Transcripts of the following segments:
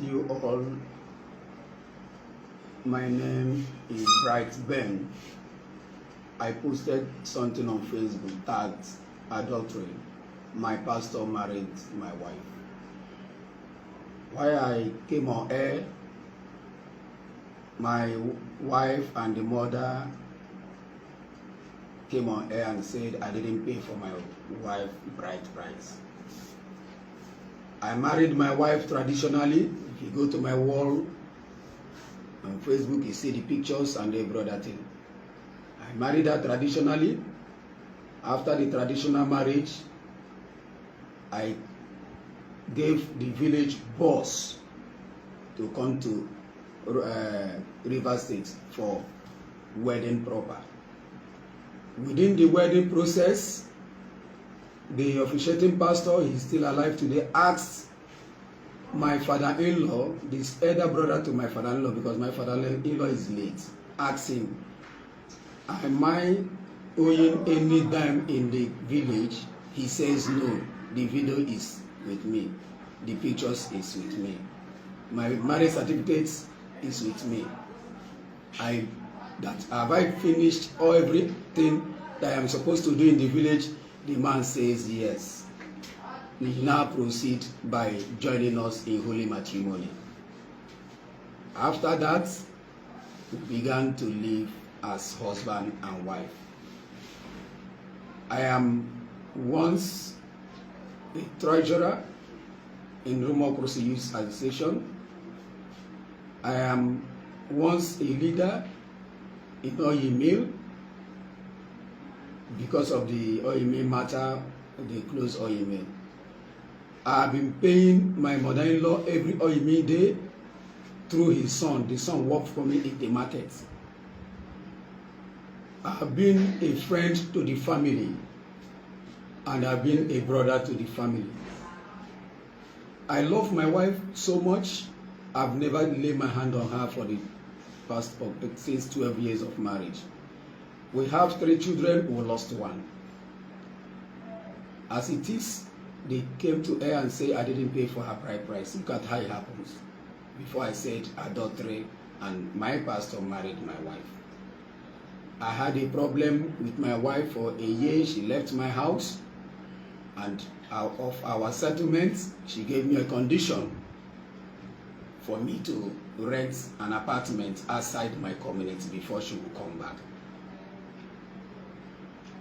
You all, my name is Bright Ben. I posted something on Facebook tagged adultery. My pastor married my wife. While I came on air, my wife and the mother came on air and said I didn't pay for my wife bride price. I married my wife traditionally. If you go to my wall on Facebook, you see the pictures and every other thing. I married her traditionally. After the traditional marriage, I gave the village boss to come to Rivers State for wedding proper. Within the wedding process, the officiating pastor, he's still alive today, asked my father-in-law, this elder brother to my father-in-law, because my father-in-law is late, asked him, am I owing any dime in the village? He says no, the video is with me, the pictures is with me, my marriage certificate is with me. Have I finished everything that I am supposed to do in the village? The man says yes. We now proceed by joining us in holy matrimony. After that, we began to live as husband and wife. I am once a treasurer in Rumokrosi Youth Association. I am once a leader in oil mill. Because of the oil mill matter, they closed oil mill. I have been paying my mother-in-law every oil mill day through his son. The son worked for me in the market. I have been a friend to the family, and I have been a brother to the family. I love my wife so much. I've never laid my hand on her for the past since 12 years of marriage. We have 3 children, we lost 1. As it is, they came to her and say I didn't pay for her bride price. Look at how it happens. Before I said adultery, and my pastor married my wife. I had a problem with my wife for a year. She left my house, and out of our settlement, she gave me a condition for me to rent an apartment outside my community before she would come back.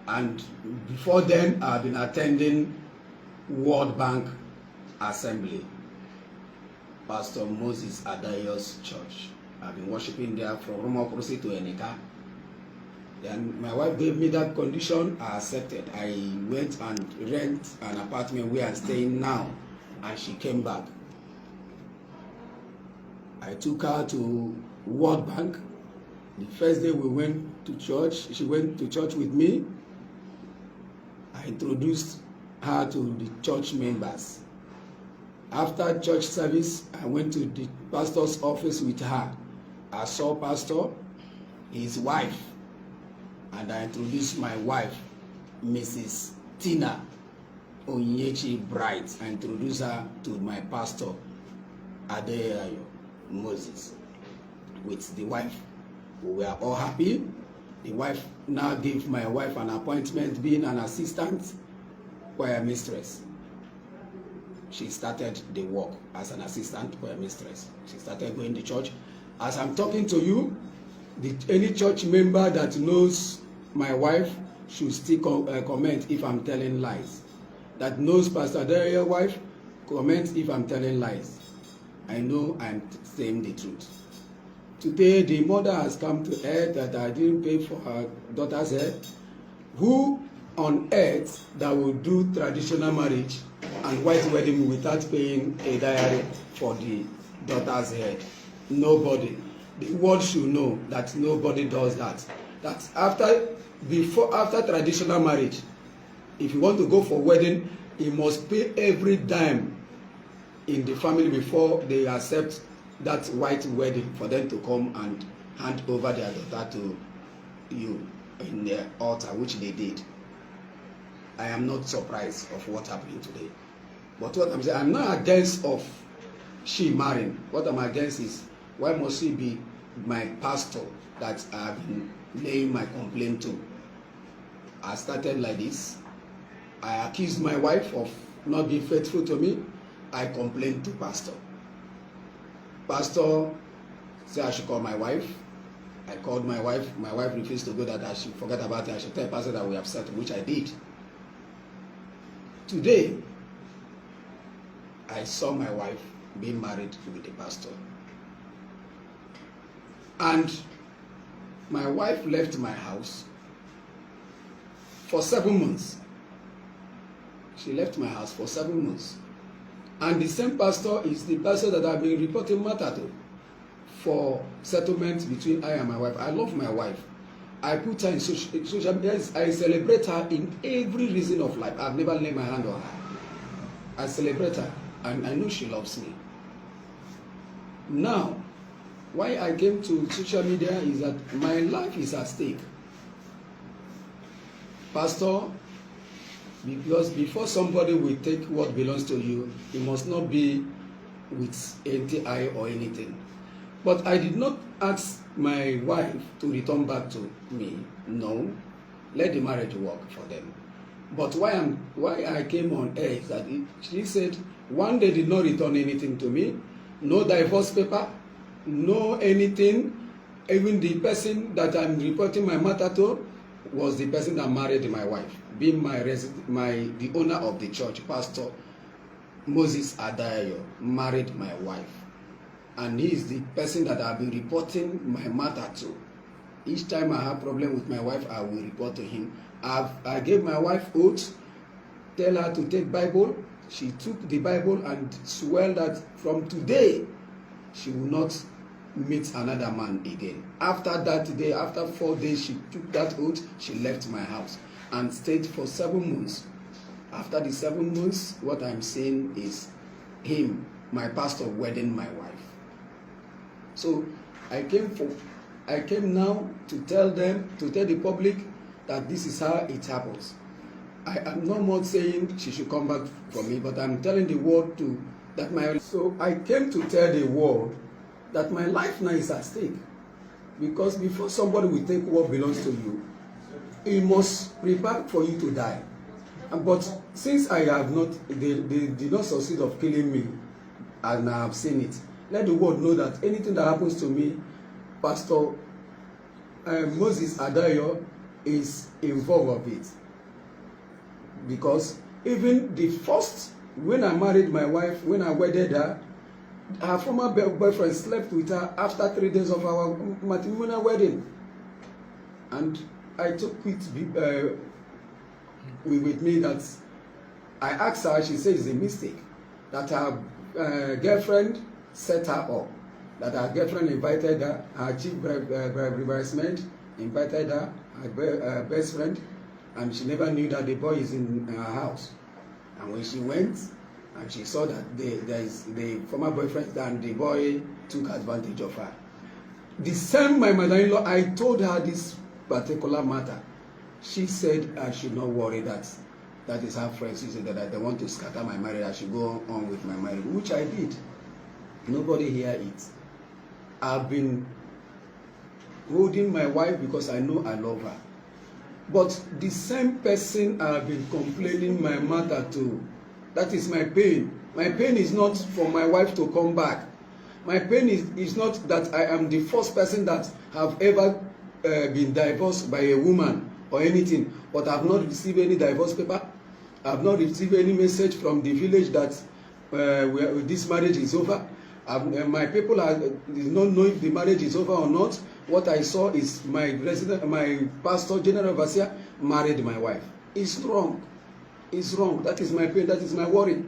And before then, I've been attending World Bank Assembly, Pastor Moses Adayo's church. I've been worshiping there from Rumokrosi to Eneka. Then my wife gave me that condition. I accepted. I went and rent an apartment where I'm staying now, and she came back. I took her to World Bank. The first day we went to church, she went to church with me. I introduced her to the church members. After church service, I went to the pastor's office with her. I saw pastor, his wife, and I introduced my wife, Mrs. Tina Onyechi Bright. I introduced her to my pastor, Adeyayo Moses, with the wife. We were all happy. The wife now gave my wife an appointment being an assistant choir mistress. She started the work as an assistant choir mistress. She started going to church. As I'm talking to you, any church member that knows my wife should still comment if I'm telling lies. That knows Pastor Daria's wife, comment if I'm telling lies. I know I'm saying the truth. Today, the mother has come to her that I didn't pay for her daughter's head. Who on earth that will do traditional marriage and white wedding without paying a diary for the daughter's head? Nobody. The world should know that nobody does that. That after traditional marriage, if you want to go for wedding, you must pay every dime in the family before they accept that white wedding for them to come and hand over their daughter to you in their altar, which they did. I am not surprised of what happened today. But what I'm saying, I'm not against of she marrying. What I'm against is, why must she be my pastor that I've been laying my complaint to? I started like this. I accused my wife of not being faithful to me. I complained to pastor. Pastor said I should call my wife. I called my wife. My wife refused to go, that I should forget about it. I should tell pastor that we have settled, which I did. Today, I saw my wife being married with the pastor. And my wife left my house for 7 months. She left my house for 7 months. And the same pastor is the pastor that I've been reporting matter to for settlement between I and my wife. I love my wife. I put her in social media. I celebrate her in every reason of life. I've never laid my hand on her. I celebrate her, and I know she loves me. Now, why I came to social media is that my life is at stake. Pastor, because before somebody will take what belongs to you, it must not be with NTI or anything. But I did not ask my wife to return back to me. No, let the marriage work for them. But why I came on air is that she said one day did not return anything to me, no divorce paper, no anything. Even the person that I'm reporting my matter to was the person that married my wife, being the owner of the church, Pastor Moses Adayo, married my wife. And he is the person that I've been reporting my matter to. Each time I have problem with my wife, I will report to him. I gave my wife oath, tell her to take Bible. She took the Bible and swore that from today, she will not meet another man again. After that day, after 4 days, she took that oath, she left my house and stayed for 7 months. After the 7 months, what I'm saying is him, my pastor, wedding my wife. So I came now to tell them, to tell the public that this is how it happens. I am no more saying she should come back for me, but I'm telling the world so I came to tell the world that my life now is at stake. Because before somebody will take what belongs to you, he must prepare for you to die. But since they did not succeed of killing me, and I have seen it, let the world know that anything that happens to me, Pastor Moses Adayo is involved of it. Because even the first, when I married my wife, when I wedded her, her former boyfriend slept with her after 3 days of our matrimonial wedding. And I took it with me that I asked her, she said it's a mistake, that her girlfriend set her up, that her girlfriend invited her chief bridesmaid invited her best friend, and she never knew that the boy is in her house. And when she went and she saw that the former boyfriend and the boy took advantage of her. The same my mother-in-law, I told her this particular matter. She said I should not worry, that is her friend. She said that they want to scatter my marriage, I should go on with my marriage, which I did. Nobody hear it. I've been holding my wife because I know I love her. But the same person I've been complaining my matter to, that is my pain. My pain is not for my wife to come back. My pain is not that I am the first person that have ever been divorced by a woman or anything, but I've not received any divorce paper. I've not received any message from the village that this marriage is over. My people did not know if the marriage is over or not. What I saw is my pastor, General Overseer, married my wife. It's wrong. It's wrong. That is my pain. That is my worry.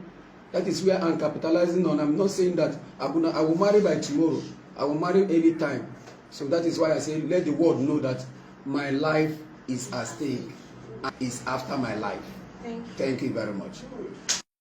That is where I'm capitalizing on. I'm not saying that I will marry by tomorrow. I will marry any time. So that is why I say let the world know that my life is at stake. It's after my life. Thank you. Thank you very much.